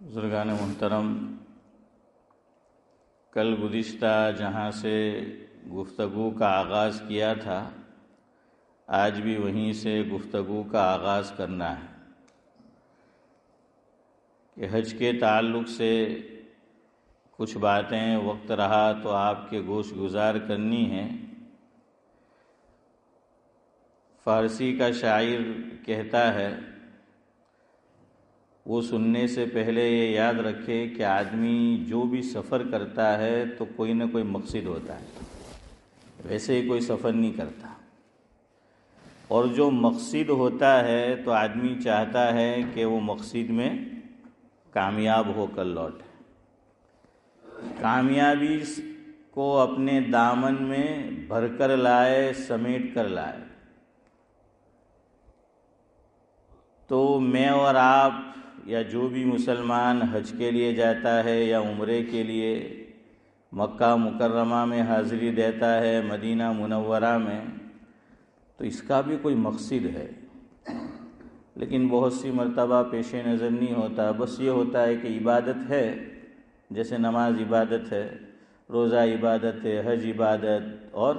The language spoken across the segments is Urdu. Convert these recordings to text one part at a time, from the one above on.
بزرگان محترم، کل گزشتہ جہاں سے گفتگو کا آغاز کیا تھا، آج بھی وہیں سے گفتگو کا آغاز کرنا ہے کہ حج کے تعلق سے کچھ باتیں وقت رہا تو آپ کے گوش گزار کرنی ہیں۔ فارسی کا شاعر کہتا ہے، وہ سننے سے پہلے یہ یاد رکھے کہ آدمی جو بھی سفر کرتا ہے تو کوئی نہ کوئی مقصد ہوتا ہے، ویسے ہی کوئی سفر نہیں کرتا، اور جو مقصد ہوتا ہے تو آدمی چاہتا ہے کہ وہ مقصد میں کامیاب ہو کر لوٹے، کامیابی کو اپنے دامن میں بھر کر لائے، سمیٹ کر لائے۔ تو میں اور آپ یا جو بھی مسلمان حج کے لیے جاتا ہے یا عمرے کے لیے مکہ مکرمہ میں حاضری دیتا ہے، مدینہ منورہ میں، تو اس کا بھی کوئی مقصد ہے، لیکن بہت سی مرتبہ پیش نظر نہیں ہوتا۔ بس یہ ہوتا ہے کہ عبادت ہے، جیسے نماز عبادت ہے، روزہ عبادت ہے، حج عبادت اور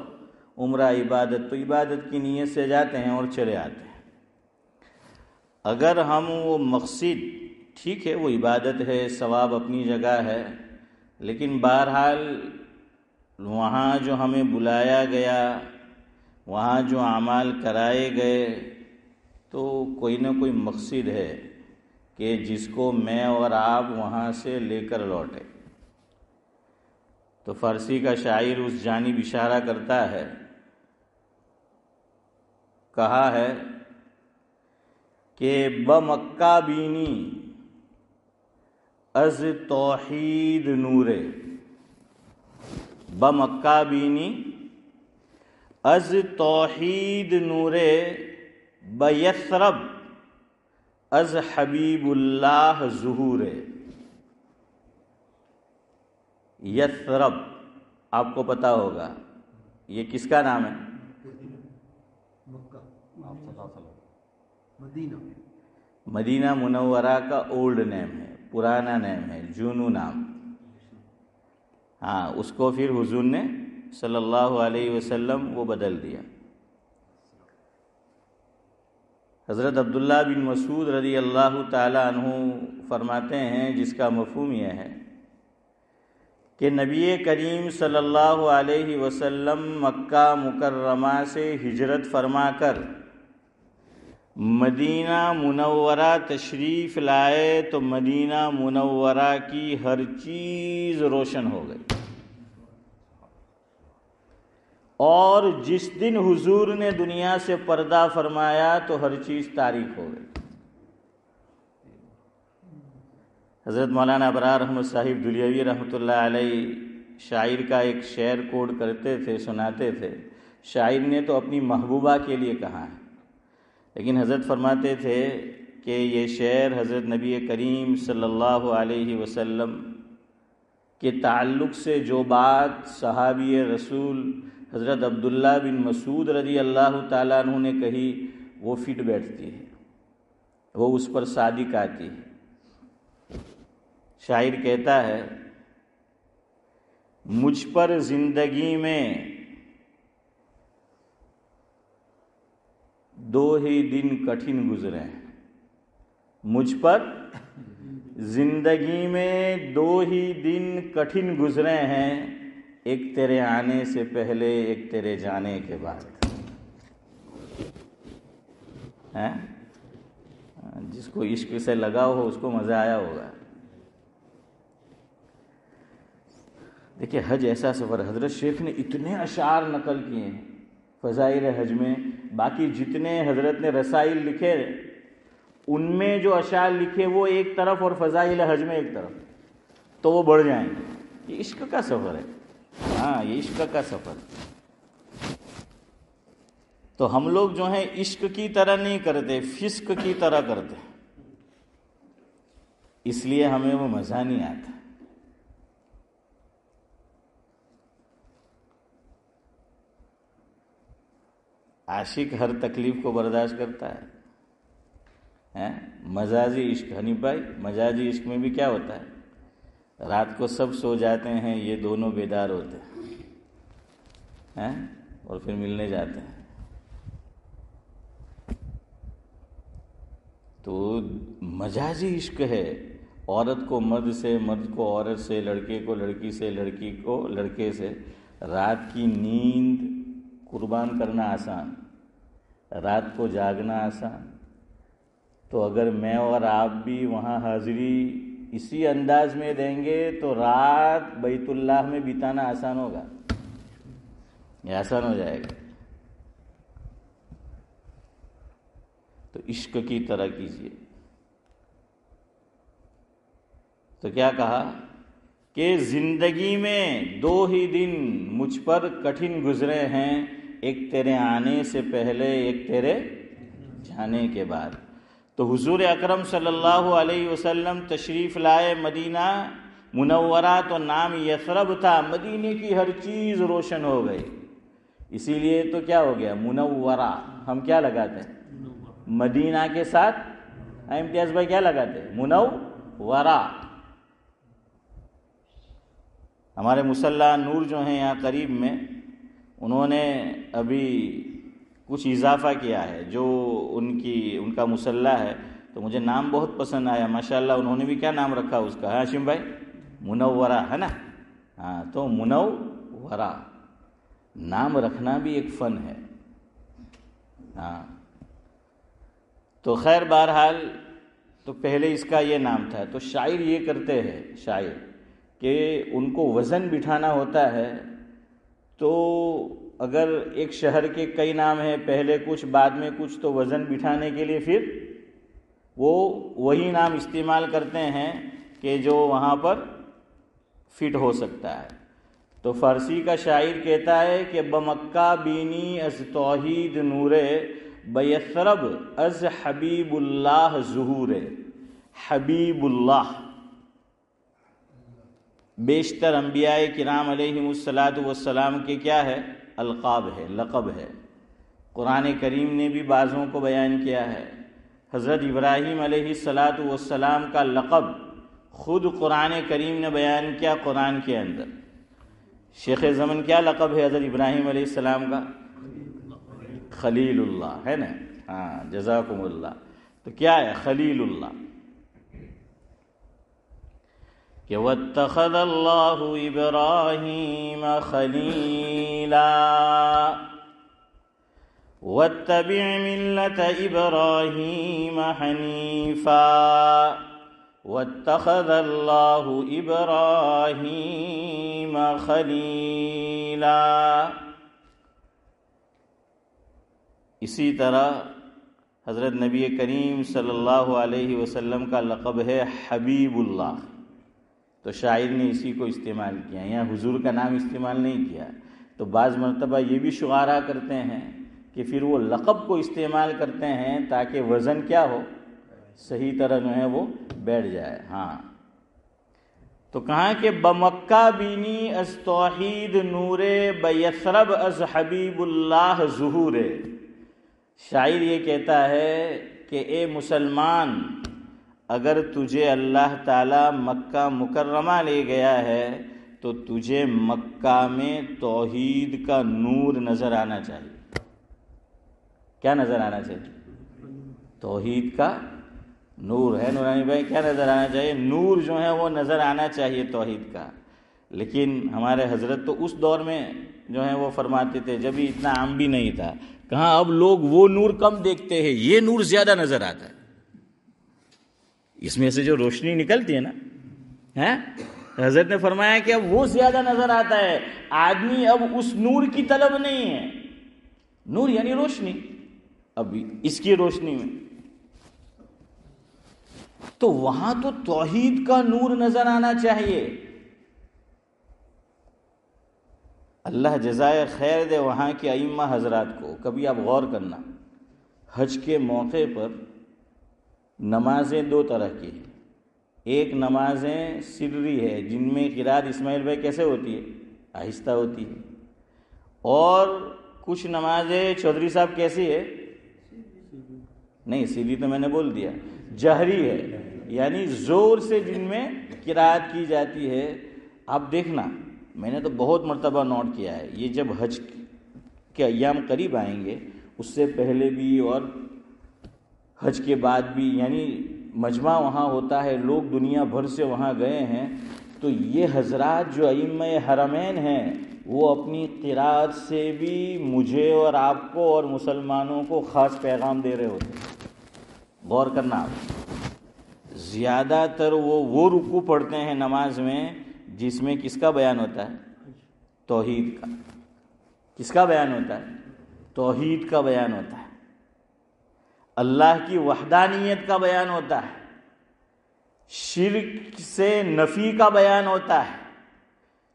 عمرہ عبادت، تو عبادت کی نیت سے جاتے ہیں اور چلے آتے ہیں۔ اگر ہم وہ مقصد، ٹھیک ہے وہ عبادت ہے، ثواب اپنی جگہ ہے، لیکن بہرحال وہاں جو ہمیں بلایا گیا، وہاں جو اعمال کرائے گئے، تو کوئی نہ کوئی مقصد ہے کہ جس کو میں اور آپ وہاں سے لے کر لوٹے۔ تو فارسی کا شاعر اس جانب اشارہ کرتا ہے، کہا ہے کہ بمکہ بینی از توحید نورے، بمکہ بینی از توحید نورے، بیثرب از حبیب اللہ ظہورے۔ یثرب آپ کو پتا ہوگا یہ کس کا نام ہے؟ مدینہ منورہ کا اولڈ نیم ہے، پرانا نیم ہے، جونو نام۔ ہاں، اس کو پھر حضور نے صلی اللہ علیہ وسلم وہ بدل دیا۔ حضرت عبداللہ بن مسعود رضی اللہ تعالی عنہ فرماتے ہیں، جس کا مفہوم یہ ہے کہ نبی کریم صلی اللہ علیہ وسلم مکہ مکرمہ سے ہجرت فرما کر مدینہ منورہ تشریف لائے تو مدینہ منورہ کی ہر چیز روشن ہو گئی، اور جس دن حضور نے دنیا سے پردہ فرمایا تو ہر چیز تاریک ہو گئی۔ حضرت مولانا ابرار احمد صاحب دلیوی رحمۃ اللہ علیہ شاعر کا ایک شعر کوٹ کرتے تھے، سناتے تھے۔ شاعر نے تو اپنی محبوبہ کے لیے کہا ہے، لیکن حضرت فرماتے تھے کہ یہ شعر حضرت نبی کریم صلی اللہ علیہ وسلم کے تعلق سے جو بات صحابی رسول حضرت عبداللہ بن مسعود رضی اللہ تعالیٰ عنہ نے کہی، وہ فٹ بیٹھتی ہے، وہ اس پر صادق آتی ہے۔ شاعر کہتا ہے، مجھ پر زندگی میں دو ہی دن کٹھن گزرے ہیں، مجھ پر زندگی میں دو ہی دن کٹھن گزرے ہیں، ایک تیرے آنے سے پہلے، ایک تیرے جانے کے بعد۔ جس کو عشق سے لگا ہو اس کو مزہ آیا ہوگا۔ دیکھیں، حج ایسا سفر، حضرت شیخ نے اتنے اشعار نقل کیے ہیں فضائل حج میں، باقی جتنے حضرت نے رسائل لکھے ان میں جو اشعار لکھے وہ ایک طرف اور فضائل حج میں ایک طرف، تو وہ بڑھ جائیں گے۔ یہ عشق کا سفر ہے، ہاں یہ عشق کا سفر ہے۔ تو ہم لوگ جو ہیں عشق کی طرح نہیں کرتے، فسق کی طرح کرتے، اس لیے ہمیں وہ مزہ نہیں آتا۔ عاشق ہر تکلیف کو برداشت کرتا ہے، مجازی عشق حنیف بھائی، مجازی عشق میں بھی کیا ہوتا ہے؟ رات کو سب سو جاتے ہیں، یہ دونوں بیدار ہوتے ہیں اور پھر ملنے جاتے ہیں. تو مجازی عشق ہے، عورت کو مرد سے، مرد کو عورت سے، لڑکے کو لڑکی سے، لڑکی کو لڑکے سے. رات کی نیند قربان کرنا آسان، رات کو جاگنا آسان. تو اگر میں اور آپ بھی وہاں حاضری اسی انداز میں دیں گے تو رات بیت اللہ میں بتانا آسان ہوگا، یہ آسان ہو جائے گا. تو عشق کی طرح کیجیے. تو کیا کہا کہ زندگی میں 2 ہی دن مجھ پر کٹھن گزرے ہیں، ایک تیرے آنے سے پہلے، ایک تیرے جانے کے بعد. تو حضور اکرم صلی اللہ علیہ وسلم تشریف لائے مدینہ منورہ، تو نام یثرب تھا، مدینے کی ہر چیز روشن ہو گئی. اسی لیے تو کیا ہو گیا منورہ. ہم کیا لگاتے ہیں مدینہ کے ساتھ؟ امتیاز بھائی کیا لگاتے ہیں؟ منورہ. ہمارے مصلی نور جو ہیں یہاں قریب میں، انہوں نے ابھی کچھ اضافہ کیا ہے جو ان کا مصلی ہے، تو مجھے نام بہت پسند آیا ماشاءاللہ. انہوں نے بھی کیا نام رکھا اس کا؟ ہاشم بھائی منورہ ہے نا. ہاں تو منورہ نام رکھنا بھی ایک فن ہے. ہاں تو خیر بہرحال تو پہلے اس کا یہ نام تھا. تو شاعر یہ کرتے ہیں، شاعر کہ ان کو وزن بٹھانا ہوتا ہے. تو اگر ایک شہر کے کئی نام ہیں، پہلے کچھ بعد میں کچھ، تو وزن بٹھانے کے لیے پھر وہ وہی نام استعمال کرتے ہیں کہ جو وہاں پر فٹ ہو سکتا ہے. تو فارسی کا شاعر کہتا ہے کہ بمکہ بینی از توحید نورے، بیثرب از حبیب اللہ ظہور. حبیب اللہ بیشتر انبیاء کرام علیہم الصلاۃ والسلام کے کیا ہے؟ القاب ہے، لقب ہے. قرآن کریم نے بھی بعضوں کو بیان کیا ہے. حضرت ابراہیم علیہ الصلاۃ والسلام کا لقب خود قرآن کریم نے بیان کیا قرآن کے اندر. شیخ زمن کیا لقب ہے حضرت ابراہیم علیہ السلام کا؟ خلیل اللہ ہے نا. ہاں جزاکم اللہ. تو کیا ہے خلیل اللہ؟ کہ واتخذ اللہ ابراہیم خلیلا واتبع ملت ابراہیم حنیفا واتخذ اللہ ابراہیم خلیلا. اسی طرح حضرت نبی کریم صلی اللہ علیہ وسلم کا لقب ہے حبیب اللہ. تو شاعر نے اسی کو استعمال کیا، یہاں حضور کا نام استعمال نہیں کیا. تو بعض مرتبہ یہ بھی شعراء کرتے ہیں کہ پھر وہ لقب کو استعمال کرتے ہیں تاکہ وزن کیا ہو، صحیح طرح جو ہے وہ بیٹھ جائے. ہاں تو کہاں کہ بمکہ بینی از توحید نور، بیثرب از حبیب اللہ ظہور. شاعر یہ کہتا ہے کہ اے مسلمان، اگر تجھے اللہ تعالیٰ مکہ مکرمہ لے گیا ہے تو تجھے مکہ میں توحید کا نور نظر آنا چاہیے. کیا نظر آنا چاہیے؟ توحید کا نور ہے. نورانی بھائی کیا نظر آنا چاہیے؟ نور جو ہے وہ نظر آنا چاہیے توحید کا. لیکن ہمارے حضرت تو اس دور میں جو ہے وہ فرماتے تھے جب اتنا عام بھی نہیں تھا. کہاں اب لوگ وہ نور کم دیکھتے ہیں، یہ نور زیادہ نظر آتا ہے. اس میں سے جو روشنی نکلتی ہے نا، حضرت نے فرمایا کہ اب وہ زیادہ نظر آتا ہے. آدمی اب اس نور کی طلب نہیں ہے. نور یعنی روشنی، اب اس کی روشنی میں تو وہاں تو توحید کا نور نظر آنا چاہیے. اللہ جزائے خیر دے وہاں کے ائمہ حضرات کو. کبھی آپ غور کرنا، حج کے موقع پر نمازیں 2 طرح کی ہیں. ایک نمازیں سری ہے جن میں قرات اسماعیل بھائی کیسے ہوتی ہے؟ آہستہ ہوتی ہے. اور کچھ نمازیں چودھری صاحب کیسی ہے؟ نہیں سیدھی تو میں نے بول دیا. جہری ہے، یعنی زور سے جن میں قرأت کی جاتی ہے. آپ دیکھنا، میں نے تو بہت مرتبہ نوٹ کیا ہے، یہ جب حج کے ایام قریب آئیں گے، اس سے پہلے بھی اور حج کے بعد بھی، یعنی مجمع وہاں ہوتا ہے، لوگ دنیا بھر سے وہاں گئے ہیں، تو یہ حضرات جو ائمہ حرمین ہیں وہ اپنی قرأت سے بھی مجھے اور آپ کو اور مسلمانوں کو خاص پیغام دے رہے ہوتے ہیں. غور کرنا آپ، زیادہ تر وہ رکوع پڑھتے ہیں نماز میں جس میں کس کا بیان ہوتا ہے؟ توحید کا. کس کا بیان ہوتا ہے؟ توحید کا بیان ہوتا ہے، اللہ کی وحدانیت کا بیان ہوتا ہے، شرک سے نفی کا بیان ہوتا ہے،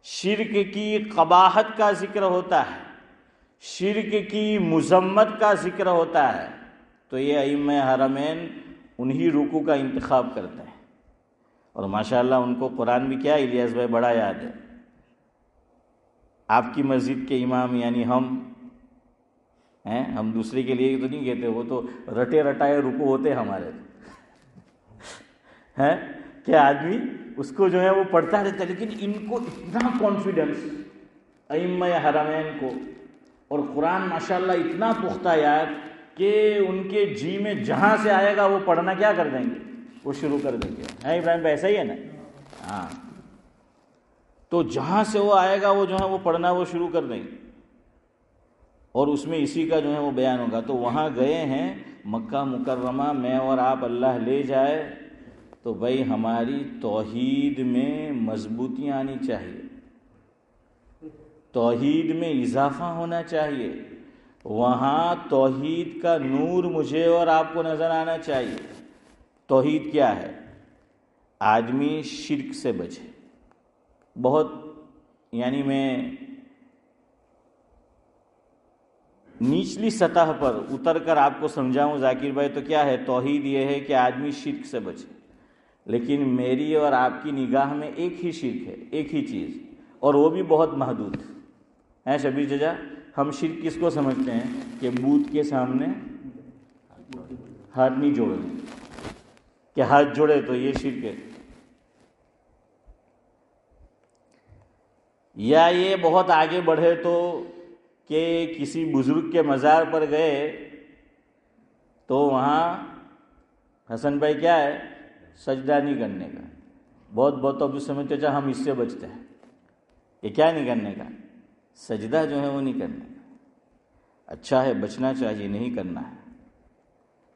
شرک کی قباحت کا ذکر ہوتا ہے، شرک کی مذمت کا ذکر ہوتا ہے. تو یہ ائمہ حرمین انہی رکوع کا انتخاب کرتے ہیں، اور ماشاءاللہ ان کو قرآن بھی کیا الیاس بھائی بڑا یاد ہے. آپ کی مسجد کے امام یعنی ہم دوسرے کے لیے تو نہیں کہتے، وہ تو رٹے رٹائے رکوع ہوتے ہمارے ہیں کہ آدمی اس کو جو ہے وہ پڑھتا رہتا ہے. لیکن ان کو اتنا کانفیڈنس ائمہ حرمین کو، اور قرآن ماشاءاللہ اتنا پختہ یاد کہ ان کے جی میں جہاں سے آئے گا وہ پڑھنا کیا کر دیں گے، وہ شروع کر دیں گے. ابراہیم بھائی ایسا ہی ہے نا؟ ہاں، تو جہاں سے وہ آئے گا وہ جو ہے وہ پڑھنا وہ شروع کر دیں گے، اور اس میں اسی کا جو ہے وہ بیان ہوگا. تو وہاں گئے ہیں مکہ مکرمہ میں، اور آپ اللہ لے جائے تو بھائی ہماری توحید میں مضبوطی آنی چاہیے، توحید میں اضافہ ہونا چاہیے، وہاں توحید کا نور مجھے اور آپ کو نظر آنا چاہیے. توحید کیا ہے؟ آدمی شرک سے بچے. بہت یعنی میں نچلی سطح پر اتر کر آپ کو سمجھاؤں ذاکر بھائی، تو کیا ہے توحید؟ یہ ہے کہ آدمی شرک سے بچے. لیکن میری اور آپ کی نگاہ میں ایک ہی شرک ہے، ایک ہی چیز، اور وہ بھی بہت محدود ہے. شبیر ججا، ہم شرک کس کو سمجھتے ہیں؟ کہ بت کے سامنے ہاتھ نہیں جوڑنے، کہ ہاتھ جوڑے تو یہ شرک ہے. یا یہ بہت آگے بڑھے تو کہ کسی بزرگ کے مزار پر گئے تو وہاں حسن بھائی کیا ہے؟ سجدہ نہیں کرنے کا. بہت اب سمجھتے چاہے ہم اس سے بچتے ہیں، یہ کیا نہیں کرنے کا؟ سجدہ جو ہے وہ نہیں کرنے کا. اچھا ہے، بچنا چاہیے، نہیں کرنا ہے.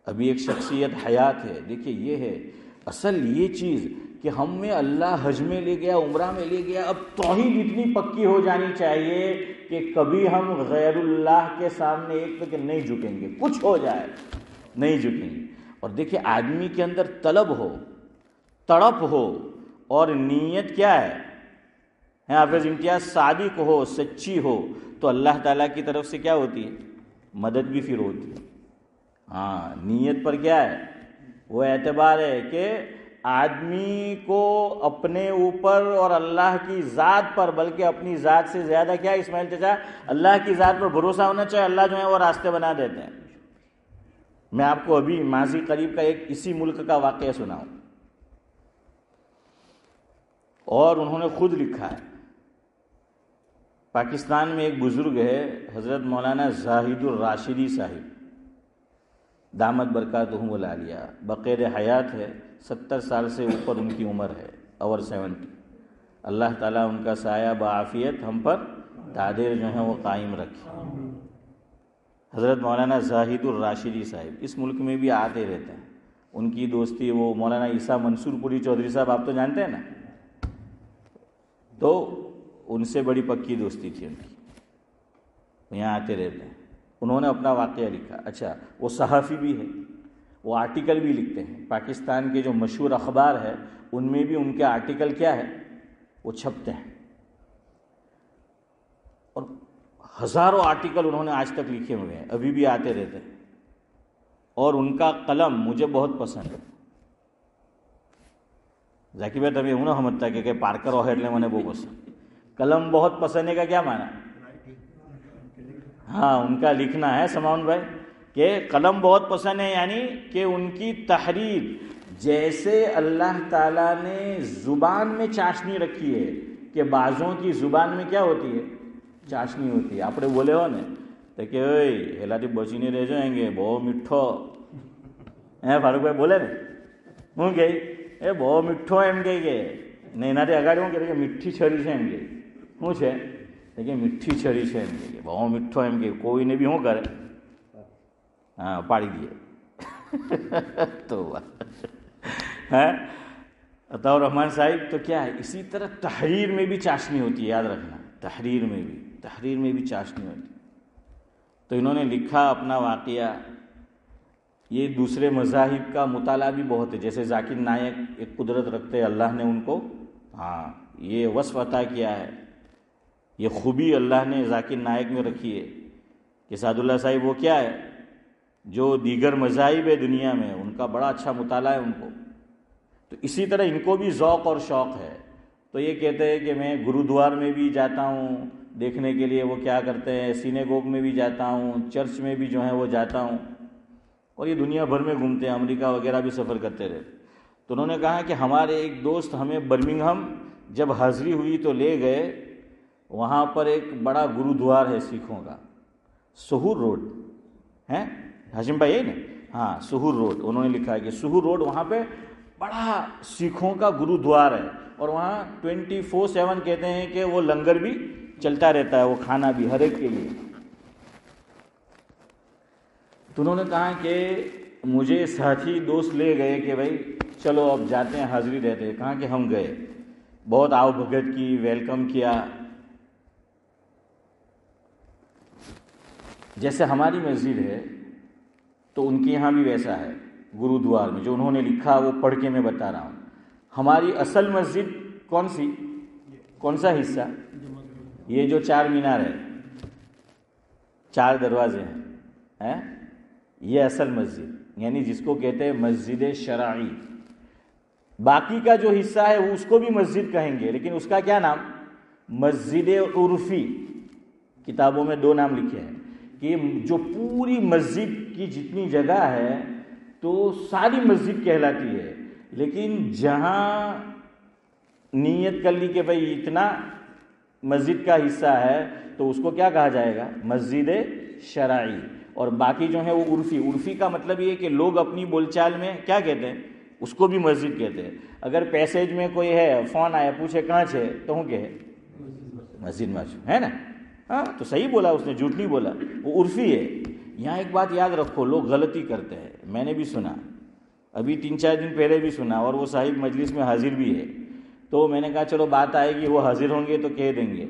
ابھی ایک شخصیت حیات ہے. دیکھیے یہ ہے اصل یہ چیز کہ ہم میں اللہ حج میں لے گیا، عمرہ میں لے گیا. اب توحید اتنی پکی ہو جانی چاہیے کہ کبھی ہم غیر اللہ کے سامنے ایک تو کہ نہیں جھکیں گے، کچھ ہو جائے نہیں جھکیں گے. اور دیکھیے آدمی کے اندر طلب ہو، تڑپ ہو، اور نیت کیا ہے حافظ امتیاز؟ صادق ہو، سچی ہو، تو اللہ تعالیٰ کی طرف سے کیا ہوتی ہے؟ مدد بھی پھر ہوتی ہے. ہاں، نیت پر کیا ہے؟ وہ اعتبار ہے کہ آدمی کو اپنے اوپر اور اللہ کی ذات پر، بلکہ اپنی ذات سے زیادہ کیا اسماعیل چچا، اللہ کی ذات پر بھروسہ ہونا چاہیے. اللہ جو ہے وہ راستے بنا دیتے ہیں. میں آپ کو ابھی ماضی قریب کا ایک اسی ملک کا واقعہ سناؤں، اور انہوں نے خود لکھا ہے. پاکستان میں ایک بزرگ ہے حضرت مولانا زاہد الراشدی صاحب دامت برکاتہم العالیہ، بقید حیات ہے، 70 سال سے اوپر ان کی عمر ہے، اور 70. اللہ تعالیٰ ان کا سایہ بعافیت ہم پر دادر جو ہیں وہ قائم رکھے. حضرت مولانا زاہد الراشدی صاحب اس ملک میں بھی آتے رہتے ہیں. ان کی دوستی وہ مولانا عیسیٰ منصور پوری چودھری صاحب آپ تو جانتے ہیں نا، تو ان سے بڑی پکی دوستی تھی ان کی، یہاں آتے رہتے ہیں. انہوں نے اپنا واقعہ لکھا. اچھا، وہ صحافی بھی ہے، وہ آرٹیکل بھی لکھتے ہیں. پاکستان کے جو مشہور اخبار ہے ان میں بھی ان کے آرٹیکل کیا ہے؟ وہ چھپتے ہیں. اور ہزاروں آرٹیکل انہوں نے آج تک لکھے ہوئے ہیں، ابھی بھی آتے رہتے ہیں. اور ان کا قلم مجھے بہت پسند ہے. ذاکر بھائی تبھی انہوں ہم تک کہ پارکر اور ہیڈلے میں نے وہ پسند قلم بہت پسند ہے کا کیا معنی؟ ہاں، ان کا لکھنا ہے سماؤن بھائی کہ قلم بہت پسند ہے، یعنی کہ ان کی تحریر، جیسے اللہ تعالیٰ نے زبان میں چاشنی رکھی ہے کہ بعضوں کی زبان میں کیا ہوتی ہے؟ چاشنی ہوتی ہے. આપણે બોલે હો ને તો કે ઓય હેલાથી બચીને રહેજો એમ કે બહુ મીઠો ફારૂકભાઈ બોલે ને હું કહે એ બહુ મીઠો એમ કહે કે ને એનાથી અગાડી હું કહે કે મીઠી છરી છે એમ કહે શું છે કે મીઠી છરી છે એમ કહે બહુ મીઠો એમ કહે કોઈને બી શું કરે હા પાડી દે તો ہے عطاء الرحمن صاحب. تو کیا ہے اسی طرح تحریر میں بھی چاشنی ہوتی ہے، یاد رکھنا تحریر میں بھی چاشنی ہوتی ہے. تو انہوں نے لکھا اپنا واقعہ. یہ دوسرے مذاہب کا مطالعہ بھی بہت ہے، جیسے ذاکر نائک ایک قدرت رکھتے، اللہ نے ان کو یہ وصف عطا کیا ہے، یہ خوبی اللہ نے ذاکر نائک میں رکھی ہے کہ سعد اللہ صاحب وہ کیا ہے جو دیگر مذاہب ہے دنیا میں ان کا بڑا اچھا مطالعہ ہے ان کو. تو اسی طرح ان کو بھی ذوق اور شوق ہے. تو یہ کہتے ہیں کہ میں گرودوار میں بھی جاتا ہوں دیکھنے کے لیے وہ کیا کرتے ہیں، سینیگوگ میں بھی جاتا ہوں، چرچ میں بھی جو ہے وہ جاتا ہوں، اور یہ دنیا بھر میں گھومتے ہیں، امریکہ وغیرہ بھی سفر کرتے رہتے. تو انہوں نے کہا کہ ہمارے ایک دوست ہمیں برمنگھم جب حاضری ہوئی تو لے گئے، وہاں پر ایک بڑا گرودوار ہے سکھوں کا، سہور روڈ ہے ہاشم بھائی ہے نا، ہاں سہور روڈ. انہوں نے لکھا ہے کہ سہور روڈ وہاں پہ بڑا سکھوں کا گرودوار ہے، اور وہاں 24/7 کہتے ہیں کہ وہ لنگر بھی چلتا رہتا ہے، وہ کھانا بھی ہر ایک کے لیے. تو انہوں نے کہا کہ مجھے ساتھی دوست لے گئے کہ بھائی چلو اب جاتے ہیں حاضری رہتے ہیں. کہا کہ ہم گئے، بہت آؤ بھگت کی، ویلکم کیا. جیسے ہماری مسجد ہے تو ان کے یہاں بھی ویسا ہے گرودوار میں، جو انہوں نے لکھا وہ پڑھ کے میں بتا رہا ہوں. ہماری اصل مسجد کون سی، کون سا حصہ؟ یہ جو 4 مینار ہے، 4 دروازے ہیں، یہ اصل مسجد، یعنی جس کو کہتے ہیں مسجد شرعی. باقی کا جو حصہ ہے وہ اس کو بھی مسجد کہیں گے، لیکن اس کا کیا نام؟ مسجد عرفی. کتابوں میں 2 نام لکھے ہیں کہ جو پوری مسجد کی جتنی جگہ ہے تو ساری مسجد کہلاتی ہے، لیکن جہاں نیت کر لی کہ بھئی اتنا مسجد کا حصہ ہے تو اس کو کیا کہا جائے گا؟ مسجد شرعی. اور باقی جو ہے وہ عرفی. عرفی کا مطلب یہ ہے کہ لوگ اپنی بول چال میں کیا کہتے ہیں، اس کو بھی مسجد کہتے ہیں. اگر پیسیج میں کوئی ہے، فون آیا پوچھے کہاں چھے تو ہوں کہ مسجد میں ہے نا، ہاں تو صحیح بولا اس نے، جھوٹ نہیں بولا، وہ عرفی ہے. یہاں ایک بات یاد رکھو، لوگ غلطی کرتے ہیں. میں نے بھی سنا، ابھی 3-4 دن پہلے بھی سنا، اور وہ صاحب مجلس میں حاضر بھی ہے. تو میں نے کہا چلو بات آئے گی، وہ حاضر ہوں گے تو کہہ دیں گے.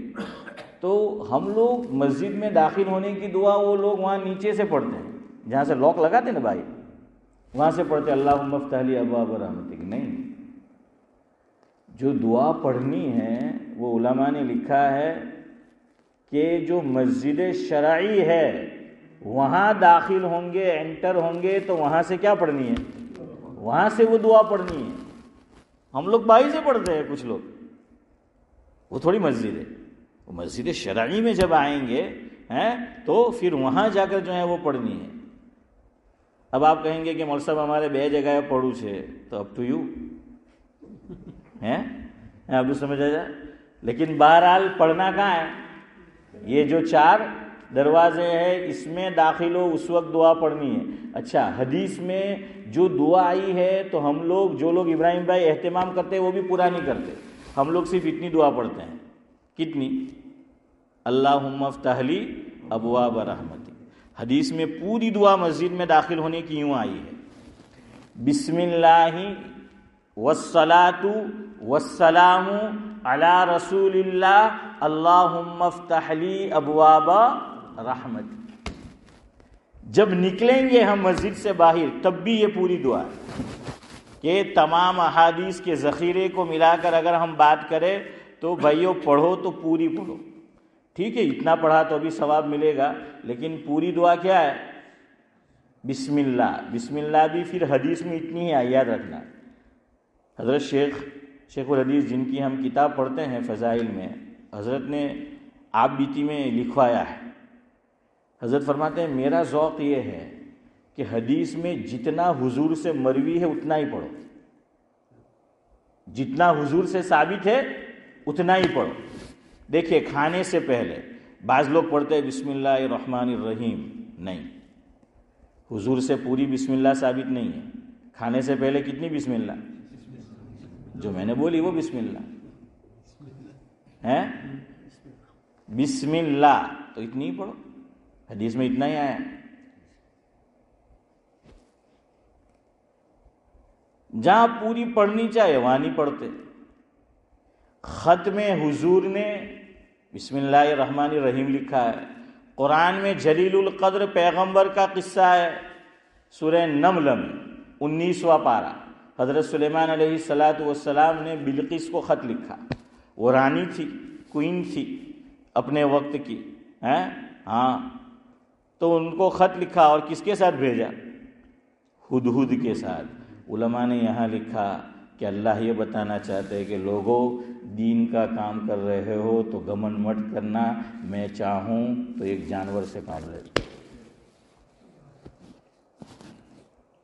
تو ہم لوگ مسجد میں داخل ہونے کی دعا وہ لوگ وہاں نیچے سے پڑھتے ہیں، جہاں سے لاک لگاتے نا بھائی، وہاں سے پڑھتے اللہم افتح لی ابواب رحمتک. نہیں، جو دعا پڑھنی ہے وہ علماء نے لکھا ہے کہ جو مسجد شرعی ہے وہاں داخل ہوں گے، انٹر ہوں گے تو وہاں سے کیا پڑھنی ہے؟ وہاں سے وہ دعا پڑھنی ہے. ہم لوگ باہر سے پڑھتے ہیں کچھ لوگ، وہ تھوڑی مسجد ہے. وہ مسجد شرعی میں جب آئیں گے تو پھر وہاں جا کر جو ہے وہ پڑھنی ہے. اب آپ کہیں گے کہ مول صاحب ہمارے 2 جگہ پڑھوں چھے، تو اب ٹو یو ہیں، آپ کو سمجھ آ جائے. لیکن بہرحال پڑھنا کہاں ہے؟ یہ جو 4 دروازے ہیں اس میں داخل ہو اس وقت دعا پڑھنی ہے. اچھا، حدیث میں جو دعا آئی ہے تو ہم لوگ، جو لوگ ابراہیم بھائی اہتمام کرتے ہیں وہ بھی پورا نہیں کرتے. ہم لوگ صرف اتنی دعا پڑھتے ہیں. کتنی؟ اللہم افتح لی ابواب رحمتک. حدیث میں پوری دعا مسجد میں داخل ہونے کی یوں آئی ہے، بسم اللہ والصلاۃ والسلام علی رسول اللہ اللہم افتح لی ابواب رحمتک. جب نکلیں گے ہم مسجد سے باہر تب بھی یہ پوری دعا ہے کہ تمام احادیث کے ذخیرے کو ملا کر اگر ہم بات کریں تو بھائیو پڑھو تو پوری پڑھو. ٹھیک ہے، اتنا پڑھا تو ابھی ثواب ملے گا، لیکن پوری دعا کیا ہے؟ بسم اللہ. بسم اللہ بھی پھر حدیث میں اتنی ہے، یاد رکھنا. حضرت شیخ الحدیث جن کی ہم کتاب پڑھتے ہیں فضائل میں، حضرت نے آپ بیتی میں لکھوایا ہے. حضرت فرماتے ہیں میرا ذوق یہ ہے کہ حدیث میں جتنا حضور سے مروی ہے اتنا ہی پڑھو، جتنا حضور سے ثابت ہے اتنا ہی پڑھو۔ دیکھیے کھانے سے پہلے بعض لوگ پڑھتے ہیں بسم اللہ الرحمن الرحیم، نہیں، حضور سے پوری بسم اللہ ثابت نہیں ہے۔ کھانے سے پہلے کتنی بسم اللہ؟ جو میں نے بولی وہ بسم اللہ ہے، بسم اللہ تو اتنی ہی پڑھو، حدیث میں اتنا ہی آیا ہے۔ جہاں پوری پڑھنی چاہیے وہاں نہیں پڑھتے۔ خط میں حضور نے بسم اللہ الرحمن الرحیم لکھا ہے۔ قرآن میں جلیل القدر پیغمبر کا قصہ ہے، سورہ نمل میں 19واں پارہ، حضرت سلیمان علیہ السلام نے بلقیس کو خط لکھا۔ وہ رانی تھی، کوئین تھی اپنے وقت کی، ہاں، تو ان کو خط لکھا اور کس کے ساتھ بھیجا؟ ہدہد کے ساتھ۔ علماء نے یہاں لکھا کہ اللہ یہ بتانا چاہتے ہیں کہ لوگوں دین کا کام کر رہے ہو تو گھمنڈ مت کرنا، میں چاہوں تو ایک جانور سے کام لے۔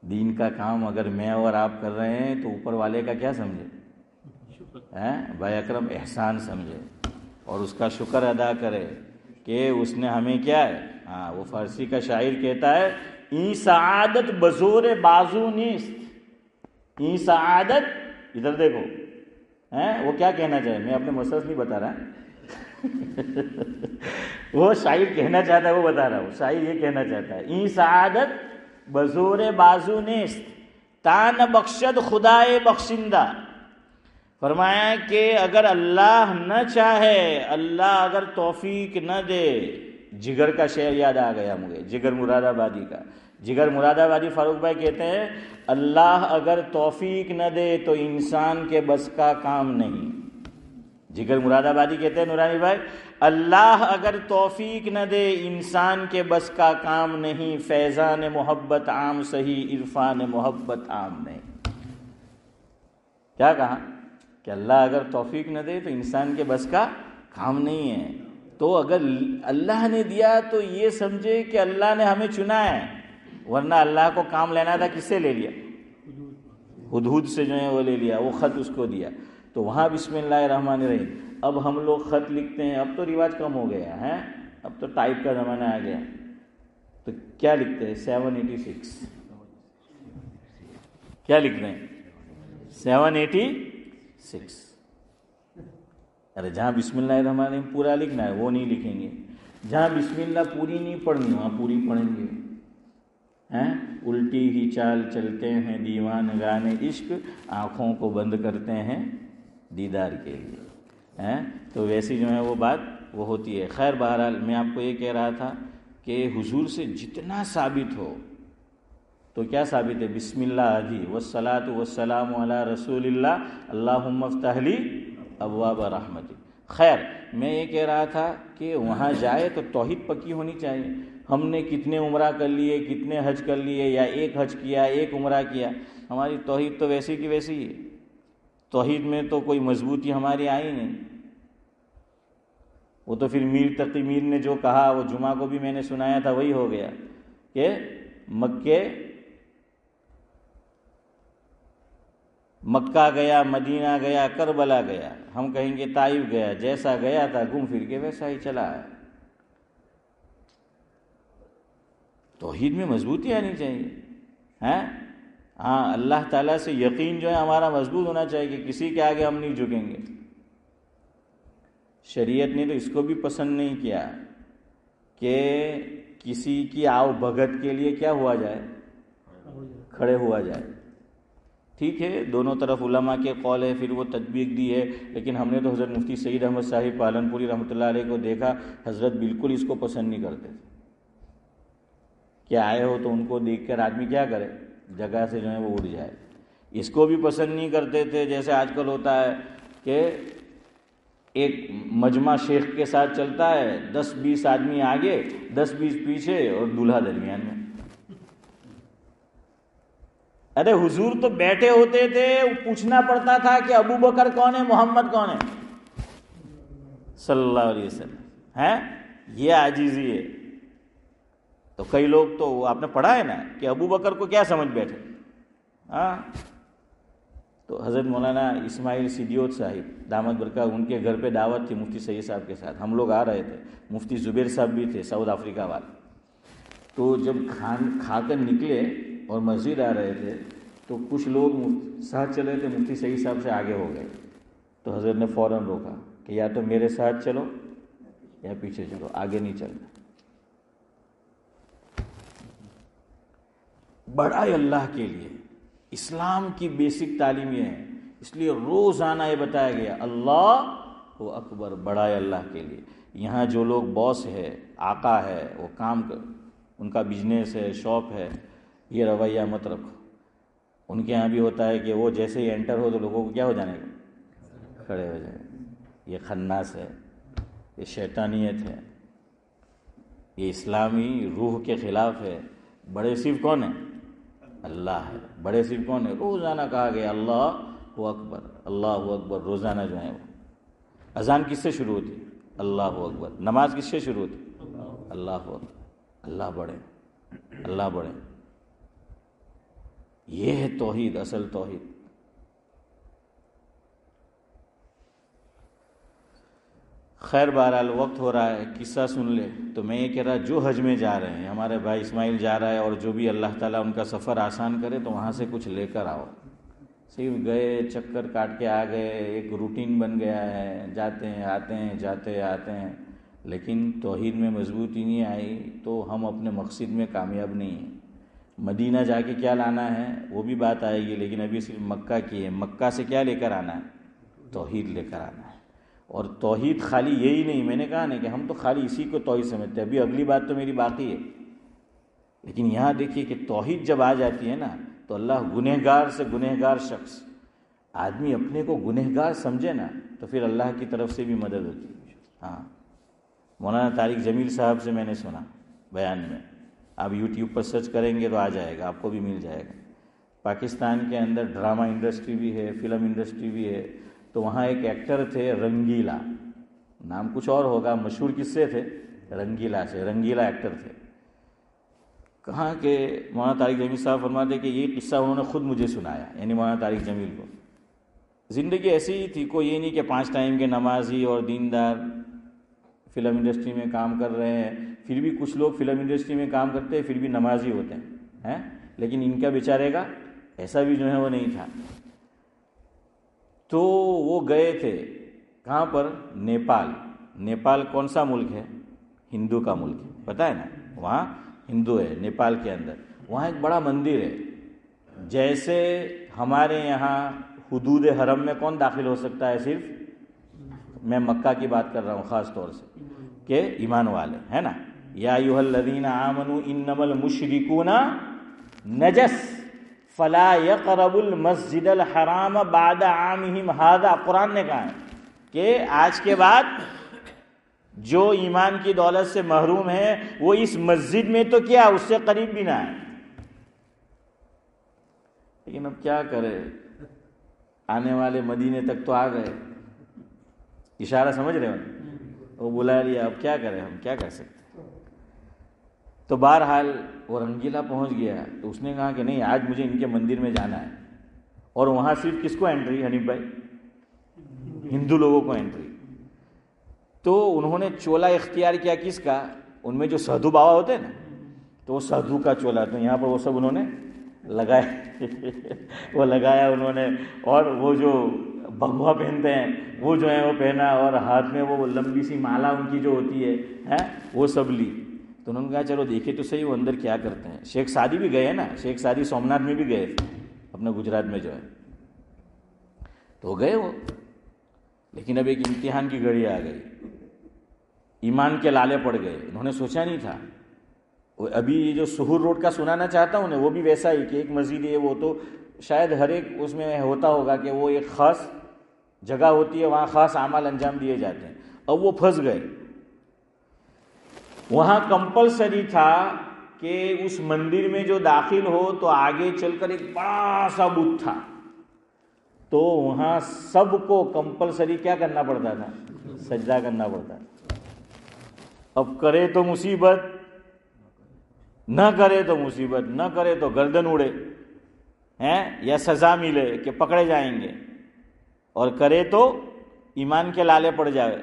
دین کا کام اگر میں اور آپ کر رہے ہیں تو اوپر والے کا کیا سمجھے؟ بھائی اکرم احسان سمجھے اور اس کا شکر ادا کرے کہ اس نے ہمیں کیا ہے۔ ہاں، وہ فارسی کا شاعر کہتا ہے این سعادت بزور بازو نیست، این سعادت، ادھر دیکھو، وہ کیا کہنا چاہے، میں اپنے مسئلہ نہیں بتا رہا، وہ شاعر کہنا چاہتا ہے وہ بتا رہا ہوں۔ شاعر یہ کہنا چاہتا ہے این سعادت بزور بازو نیست تان بخشد خدائے بخشندہ۔ فرمایا کہ اگر اللہ نہ چاہے، اللہ اگر توفیق نہ دے، جگر کا شعر یاد آ گیا مجھے، جگر مراد آبادی کا۔ جگر مراد آبادی فاروق بھائی کہتے ہیں اللہ اگر توفیق نہ دے تو انسان کے بس کا کام نہیں۔ جگر مراد آبادی کہتے ہیں نورانی بھائی اللہ اگر توفیق نہ دے انسان کے بس کا کام نہیں، فیضان محبت عام سہی عرفان محبت عام نہیں۔ کیا کہا کہ اللہ اگر توفیق نہ دے تو انسان کے بس کا کام نہیں ہے۔ تو اگر اللہ نے دیا تو یہ سمجھے کہ اللہ نے ہمیں چنا ہے، ورنہ اللہ کو کام لینا تھا کس سے لے لیا؟ ہدہد سے جو ہے وہ لے لیا، وہ خط اس کو دیا۔ تو وہاں بسم اللہ الرحمن الرحیم۔ اب ہم لوگ خط لکھتے ہیں، اب تو رواج کم ہو گیا ہے، اب تو ٹائپ کا زمانہ آ گیا، تو کیا لکھتے ہیں 786، کیا لکھ رہے ہیں 786۔ ارے جہاں بسم اللہ الرحمن الرحیم پورا لکھنا ہے وہ نہیں لکھیں گے، جہاں بسم اللہ پوری نہیں پڑھنی وہاں پوری پڑھیں گے۔ الٹی ہی چال چلتے ہیں دیوان گانے عشق، آنکھوں کو بند کرتے ہیں دیدار کے لیے، تو ویسی جو ہے وہ بات وہ ہوتی ہے۔ خیر بہرحال میں آپ کو یہ کہہ رہا تھا کہ حضور سے جتنا ثابت ہو تو کیا ثابت ہے؟ بسم اللہ آدھی، والصلاۃ والسلام علی رسول اللہ، اللہم افتح لی ابواب رحمتی۔ خیر میں یہ کہہ رہا تھا کہ وہاں جائے تو توحید پکی ہونی چاہیے۔ ہم نے کتنے عمرہ کر لیے، کتنے حج کر لیے، یا ایک حج کیا ایک عمرہ کیا، ہماری توحید تو ویسی کی ویسی ہے۔ توحید میں تو کوئی مضبوطی ہماری آئی نہیں۔ وہ تو پھر میر تقی میر نے جو کہا وہ جمعہ کو بھی میں نے سنایا تھا وہی ہو گیا کہ مکہ گیا، مدینہ گیا، کربلا گیا، ہم کہیں گے طائف گیا، جیسا گیا تھا گھوم پھر کے ویسا ہی چلا ہے۔ توحید میں مضبوطی آنی چاہیے، ہاں اللہ تعالیٰ سے یقین جو ہے ہمارا مضبوط ہونا چاہیے کہ کسی کے آگے ہم نہیں جھکیں گے۔ شریعت نے تو اس کو بھی پسند نہیں کیا کہ کسی کی آؤ بھگت کے لیے کیا ہوا جائے، کھڑے ہوا جائے۔ ٹھیک ہے دونوں طرف علماء کے قول ہے، پھر وہ تطبیق دی ہے، لیکن ہم نے تو حضرت مفتی سعید احمد صاحب پالنپوری رحمۃ اللہ علیہ کو دیکھا، حضرت بالکل اس کو پسند نہیں کرتے تھے کہ آئے ہو تو ان کو دیکھ کر آدمی کیا کرے، جگہ سے جو ہے وہ اٹھ جائے۔ اس کو بھی پسند نہیں کرتے تھے جیسے آج کل ہوتا ہے کہ ایک مجمع شیخ کے ساتھ چلتا ہے، 10-20 آدمی آگے 10-20 پیچھے اور دولہا درمیان میں۔ ارے حضور تو بیٹھے ہوتے تھے، پوچھنا پڑتا تھا کہ ابو بکر کون ہے، محمد کون ہے صلی اللہ علیہ وسلم، یہ عاجزی ہے۔ تو کئی لوگ تو آپ نے پڑھا ہے نا کہ ابو بکر کو کیا سمجھ بیٹھے. ہاں تو حضرت مولانا اسماعیل سیدیوت صاحب دامت برکات، ان کے گھر پہ دعوت تھی مفتی سید صاحب کے ساتھ، ہم لوگ آ رہے تھے، مفتی زبیر صاحب بھی تھے ساؤتھ افریقہ والے. تو جب کھا کر نکلے اور مسجد آ رہے تھے تو کچھ لوگ ساتھ چلے تھے، مفتی سید صاحب سے آگے ہو گئے. تو حضرت نے فوراً روکا کہ یا تو میرے ساتھ چلو یا پیچھے چلو، آگے نہیں چلنا. بڑا ہے اللہ کے لیے. اسلام کی بیسک تعلیم یہ ہے، اس لیے روزانہ یہ بتایا گیا اللہ اکبر، بڑا ہے اللہ کے لیے. یہاں جو لوگ باس ہے، آقا ہے، وہ کام کر، ان کا بزنس ہے، شاپ ہے، یہ رویہ مت رکھو. ان کے ہاں بھی ہوتا ہے کہ وہ جیسے ہی انٹر ہو تو لوگوں کو کیا ہو جانے کا، کھڑے ہو جائیں. یہ خناس ہے، یہ شیطانیت ہے، یہ اسلامی روح کے خلاف ہے. بڑے صرف کون ہیں؟ اللہ ہے. بڑے صرف کون ہے؟ روزانہ کہا گیا اللہ اکبر، اللہ اکبر. روزانہ جو ہے وہ اذان کس سے شروع ہوتی؟ اللہ اکبر. نماز کس سے شروع ہوتی؟ اللہ اکبر. اللہ بڑے، اللہ بڑے. یہ ہے توحید، اصل توحید. خیر بہرحال وقت ہو رہا ہے، قصہ سن لے. تو میں یہ کہہ رہا جو حج میں جا رہے ہیں، ہمارے بھائی اسماعیل جا رہا ہے، اور جو بھی اللہ تعالیٰ ان کا سفر آسان کرے تو وہاں سے کچھ لے کر آؤ. صرف گئے چکر کاٹ کے آ گئے، ایک روٹین بن گیا ہے، جاتے ہیں آتے ہیں جاتے آتے ہیں، لیکن توحید میں مضبوطی نہیں آئی تو ہم اپنے مقصد میں کامیاب نہیں ہیں. مدینہ جا کے کیا لانا ہے وہ بھی بات آئے گی، لیکن ابھی صرف مکہ کی ہے. مکہ سے کیا لے کر آنا ہے؟ توحید لے کر آنا ہے. اور توحید خالی یہی نہیں، میں نے کہا نا کہ ہم تو خالی اسی کو توحید سمجھتے ہیں. ابھی اگلی بات تو میری باقی ہے، لیکن یہاں دیکھیے کہ توحید جب آ جاتی ہے نا تو اللہ گنہگار سے گنہگار شخص، آدمی اپنے کو گنہگار سمجھے نا تو پھر اللہ کی طرف سے بھی مدد ہوتی ہے. ہاں مولانا طارق جمیل صاحب سے میں نے سنا بیان میں، آپ یوٹیوب پر سرچ کریں گے تو آ جائے گا، آپ کو بھی مل جائے گا. پاکستان کے اندر ڈرامہ انڈسٹری بھی ہے، فلم انڈسٹری بھی ہے. تو وہاں ایک ایکٹر تھے رنگیلا، نام کچھ اور ہوگا، مشہور کس سے تھے؟ رنگیلا سے. رنگیلا ایکٹر تھے. کہاں کہ مولانا طارق جمیل صاحب فرماتے کہ یہ قصہ انہوں نے خود مجھے سنایا، یعنی مولانا طارق جمیل کو. زندگی ایسی ہی تھی، کوئی یہ نہیں کہ 5 ٹائم کے نمازی اور دیندار فلم انڈسٹری میں کام کر رہے ہیں. پھر بھی کچھ لوگ فلم انڈسٹری میں کام کرتے ہیں پھر بھی نمازی ہوتے ہیں، لیکن ان کا بیچارے کا ایسا بھی جو ہے وہ نہیں تھا. تو وہ گئے تھے کہاں پر؟ نیپال. نیپال کون سا ملک ہے؟ ہندو کا ملک ہے، پتہ ہے نا، وہاں ہندو ہے نیپال کے اندر. وہاں ایک بڑا مندر ہے. جیسے ہمارے یہاں حدود حرم میں کون داخل ہو سکتا ہے؟ صرف میں مکہ کی بات کر رہا ہوں خاص طور سے، کہ ایمان والے ہے نا. یا ایھا الذین آمنوا انما المشرکون نجس فلا یقربوا المسجد الحرام بعد عامہم ھذا. قرآن نے کہا ہے کہ آج کے بعد جو ایمان کی دولت سے محروم ہے وہ اس مسجد میں تو کیا اس سے قریب بھی نہ ہے. لیکن اب کیا کرے، آنے والے مدینے تک تو آ گئے، اشارہ سمجھ رہے ہو، وہ بلا لیا، اب کیا کریں، ہم کیا کر سکتے. تو بہرحال وہ رنگیلا پہنچ گیا تو اس نے کہا کہ نہیں آج مجھے ان کے مندر میں جانا ہے. اور وہاں صرف کس کو انٹری؟ حنیف بھائی، ہندو لوگوں کو انٹری. تو انہوں نے چولا اختیار کیا کس کا؟ ان میں جو سادھو بابا ہوتے ہیں نا، تو وہ سادھو کا چولا، تو یہاں پر وہ سب انہوں نے لگایا وہ لگایا انہوں نے. اور وہ جو بھگوا پہنتے ہیں وہ جو ہے وہ پہنا، اور ہاتھ میں وہ لمبی سی مالا ان کی جو ہوتی ہے وہ سب لی. تو انہوں نے کہا چلو دیکھے تو صحیح وہ اندر کیا کرتے ہیں. شیخ سعدی بھی گئے نا، شیخ سعدی سومناتھ میں بھی گئے تھے اپنے گجرات میں جو ہے، تو گئے وہ. لیکن اب ایک امتحان کی گھڑی آ گئی، ایمان کے لالے پڑ گئے. انہوں نے سوچا نہیں تھا. ابھی یہ جو سہور روڈ کا سنانا چاہتا ہوں نا، وہ بھی ویسا ہی کہ ایک مسجد ہے، وہ تو شاید ہر ایک اس میں ہوتا ہوگا کہ وہ ایک خاص جگہ ہوتی ہے، وہاں خاص اعمال انجام دیے جاتے ہیں. اب وہ پھنس گئے. وہاں کمپلسری تھا کہ اس مندر میں جو داخل ہو تو آگے چل کر ایک بڑا سا بت تھا، تو وہاں سب کو کمپلسری کیا کرنا پڑتا تھا؟ سجدہ کرنا پڑتا تھا. اب کرے تو مصیبت، نہ کرے تو مصیبت، نہ کرے تو گردن اڑے یا سزا ملے کہ پکڑے جائیں گے، اور کرے تو ایمان کے لالے پڑ جائے۔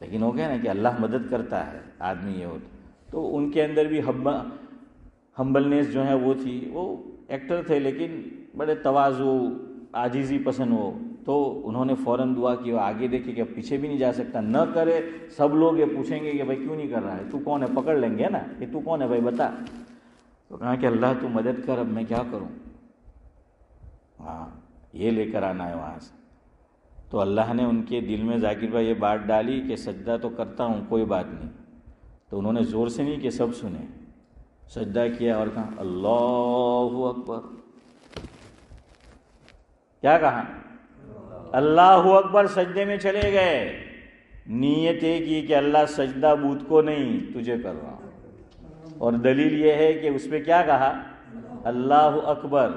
لیکن ہو گیا نا کہ اللہ مدد کرتا ہے آدمی یہ ہوتا، تو ان کے اندر بھی ہمبلنیس جو ہے وہ تھی۔ وہ ایکٹر تھے لیکن بڑے تواضع عاجزی پسند وہ، تو انہوں نے فوراً دعا کی، وہ آگے دیکھے کہ اب پیچھے بھی نہیں جا سکتا، نہ کرے سب لوگ یہ پوچھیں گے کہ بھائی کیوں نہیں کر رہا ہے، تو کون ہے، پکڑ لیں گے نا کہ تو کون ہے بھائی بتا۔ تو کہا کہ اللہ تو مدد کر، اب میں کیا کروں، ہاں یہ لے کر آنا ہے وہاں سے۔ تو اللہ نے ان کے دل میں ذاکر بھائی یہ بات ڈالی کہ سجدہ تو کرتا ہوں کوئی بات نہیں۔ تو انہوں نے زور سے نہیں کہ سب سنیں، سجدہ کیا اور کہا اللہ اکبر۔ کیا کہا؟ اللہ اکبر، سجدے میں چلے گئے۔ نیت یہ کی کہ اللہ سجدہ بت کو نہیں تجھے کر رہا ہوں، اور دلیل یہ ہے کہ اس پہ کیا کہا؟ اللہ اکبر،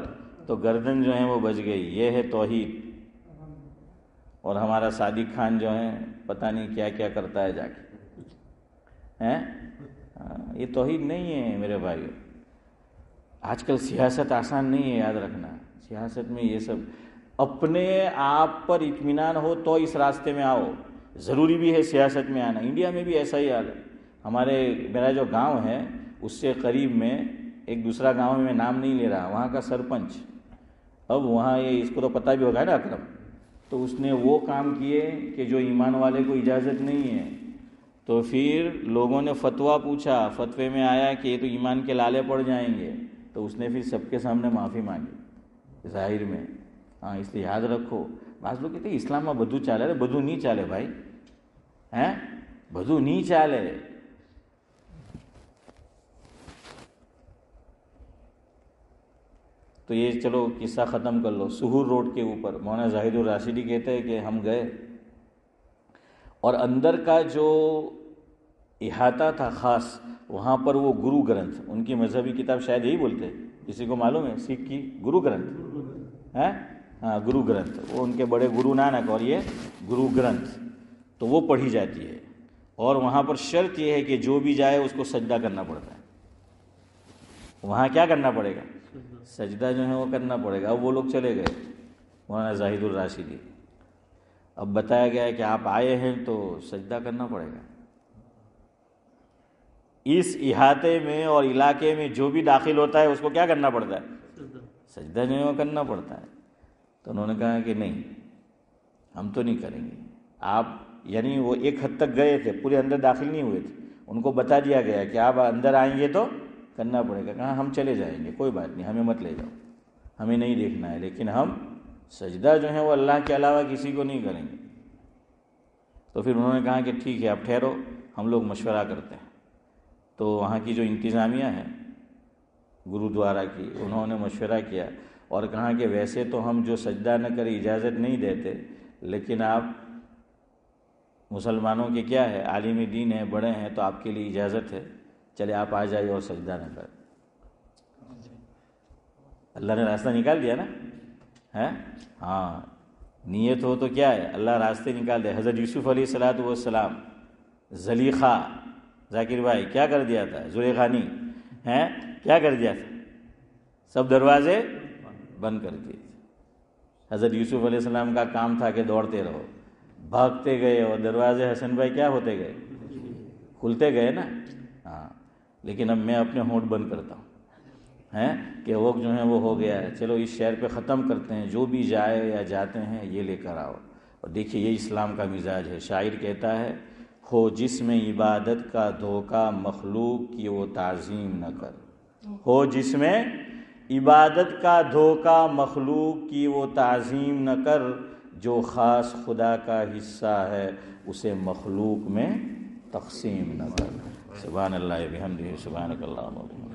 تو گردن جو ہے وہ بچ گئی۔ یہ ہے توحید۔ اور ہمارا صادق خان جو ہے پتہ نہیں کیا کیا کرتا ہے جا کے، یہ توحید نہیں ہے میرے بھائیو۔ آج کل سیاست آسان نہیں ہے، یاد رکھنا۔ سیاست میں یہ سب اپنے آپ پر اطمینان ہو تو اس راستے میں آؤ، ضروری بھی ہے سیاست میں آنا۔ انڈیا میں بھی ایسا ہی حال ہے۔ میرا جو گاؤں ہے اس سے قریب میں ایک دوسرا گاؤں میں نام نہیں لے رہا، وہاں کا سرپنچ، اب وہاں یہ اس کو تو پتہ بھی ہوگا نا اکرم، تو اس نے وہ کام کیے کہ جو ایمان والے کو اجازت نہیں ہے۔ تو پھر لوگوں نے فتویٰ پوچھا، فتوے میں آیا کہ یہ تو ایمان کے لالے پڑ جائیں گے، تو اس نے پھر سب کے سامنے معافی مانگی ظاہر میں۔ ہاں اس لیے یاد رکھو، بعض لوگ کہتے ہیں اسلام میں بدو چالے، ارے بدو نہیں چالے بھائی، بدو نہیں چالے۔ تو یہ چلو قصہ ختم کر لو۔ سہور روڈ کے اوپر مولانا زاہد الراشدی کہتے ہیں کہ ہم گئے، اور اندر کا جو احاطہ تھا خاص، وہاں پر وہ گرو گرنتھ، ان کی مذہبی کتاب شاید یہی بولتے ہیں، کسی کو معلوم ہے سکھ کی گرو گرنتھ ہے؟ ہاں گرو گرنتھ، وہ ان کے بڑے گرو نانک، اور یہ گرو گرنتھ، تو وہ پڑھی جاتی ہے۔ اور وہاں پر شرط یہ ہے کہ جو بھی جائے اس کو سجدہ کرنا پڑتا ہے۔ وہاں کیا کرنا پڑے گا؟ سجدہ جو ہے وہ کرنا پڑے گا۔ اب وہ لوگ چلے گئے مولانا زاہد الراشدی، اب بتایا گیا ہے کہ آپ آئے ہیں تو سجدہ کرنا پڑے گا۔ اس احاطے میں اور علاقے میں جو بھی داخل ہوتا ہے اس کو کیا کرنا پڑتا ہے؟ سجدہ جو ہے وہ کرنا پڑتا ہے۔ تو انہوں نے کہا کہ نہیں، ہم تو نہیں کریں گے۔ آپ یعنی وہ ایک حد تک گئے تھے، پورے اندر داخل نہیں ہوئے تھے، ان کو بتا دیا گیا کہ آپ اندر آئیں گے تو کرنا پڑے گا۔ کہا ہم چلے جائیں گے، کوئی بات نہیں، ہمیں مت لے جاؤ، ہمیں نہیں دیکھنا ہے، لیکن ہم سجدہ جو ہے وہ اللہ کے علاوہ کسی کو نہیں کریں گے۔ تو پھر انہوں نے کہا کہ ٹھیک ہے اب ٹھہرو، ہم لوگ مشورہ کرتے ہیں۔ تو وہاں کی جو انتظامیہ ہے گرودوارا کی، انہوں نے مشورہ کیا اور کہا کہ ویسے تو ہم جو سجدہ نہ کرے اجازت نہیں دیتے، لیکن آپ مسلمانوں کے کیا ہے، عالم دین ہیں، بڑے ہیں، تو آپ کے لیے اجازت ہے، چلے آپ آ جائیے اور سجدہ نہ کریں۔ اللہ نے راستہ نکال دیا نا، ہے ہاں، نیت ہو تو کیا ہے، اللہ راستے نکال دے۔ حضرت یوسف علیہ السلام زلیخا، ذاکر بھائی کیا کر دیا تھا، زلیخانی ہیں کیا کر دیا تھا، سب دروازے بند کر دیے تھے۔ حضرت یوسف علیہ السلام کا کام تھا کہ دوڑتے رہو، بھاگتے گئے، اور دروازے حسن بھائی کیا ہوتے گئے، کھلتے گئے نا۔ ہاں لیکن اب میں اپنے ہونٹ بند کرتا ہوں کہ وقت جو ہے وہ ہو گیا ہے، چلو اس شعر پہ ختم کرتے ہیں۔ جو بھی جائے یا جاتے ہیں یہ لے کر آؤ، اور دیکھیے یہ اسلام کا مزاج ہے۔ شاعر کہتا ہے، ہو جس میں عبادت کا دھوکہ مخلوق کی وہ تعظیم نہ کر، ہو جس میں عبادت کا دھوکہ مخلوق کی وہ تعظیم نہ کر، جو خاص خدا کا حصہ ہے اسے مخلوق میں تقسیم نہ کر۔ سبحان اللہ بحمدہ، سبحانک اللہم وبحمدک۔